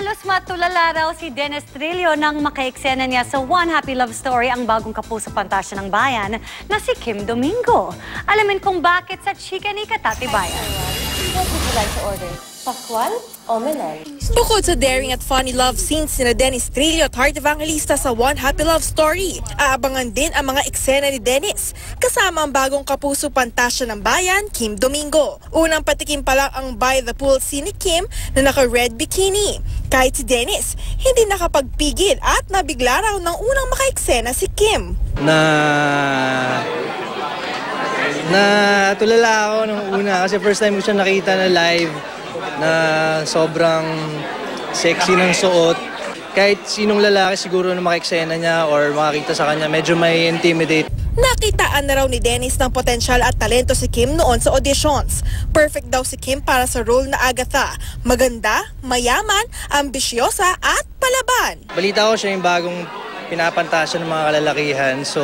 Halos matulala raw si Dennis Trillo nang makaeksena niya sa One Happy Love Story ang bagong kapuso pantasya ng bayan na si Kim Domingo. Alamin kung bakit sa chika ni Katati Bayan. What would you like to order? Pascual o Menan? Bukod sa daring at funny love scenes ni Dennis Trillo at Heart Evangelista sa One Happy Love Story, aabangan din ang mga eksena ni Dennis kasama ang bagong kapuso pantasya ng bayan, Kim Domingo. Unang patikim pa lang ang by the pool scene ni Kim na naka-red bikini. Kahit si Dennis, hindi nakapagpigil at nabigla raw ng unang makaeksena si Kim. Tulala ako nung una kasi first time ko siya nakita na live na sobrang sexy ng suot. Kahit sinong lalaki siguro na makaeksena niya or makakita sa kanya, medyo may intimidate. Nakitaan na raw ni Dennis ng potensyal at talento si Kim noon sa auditions. Perfect daw si Kim para sa role na Agatha. Maganda, mayaman, ambisyosa at palaban. Balita ko siya yung bagong pinapantasya ng mga kalalakihan. So,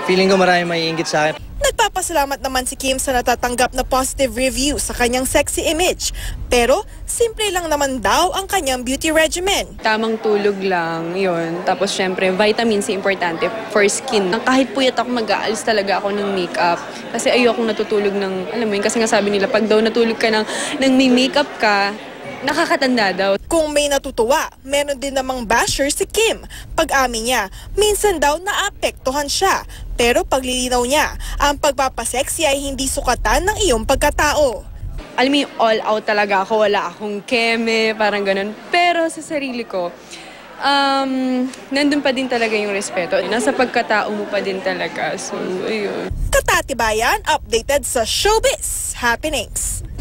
feeling ko marami maiinggit sa akin. Nagpapasalamat naman si Kim sa natatanggap na positive review sa kanyang sexy image. Pero simple lang naman daw ang kanyang beauty regimen. Tamang tulog lang, yun. Tapos syempre, vitamin C importante for skin. Kahit puyat ako, mag-aalis talaga ako ng makeup. Kasi ayokong natutulog ng, alam mo yun, kasi nga sabi nila, pag daw natulog ka ng may makeup ka, nakakatanda daw. Kung may natutuwa, meron din namang basher si Kim. Pag-amin niya, minsan daw naapektuhan siya. Pero paglilinaw niya, ang pagpapasexy ay hindi sukatan ng iyong pagkatao. Alam mo yung all out talaga ako, wala akong keme, parang ganun. Pero sa sarili ko, nandun pa din talaga yung respeto. Nasa pagkatao mo pa din talaga. So, ayun. Katati Bayan, updated sa showbiz happenings.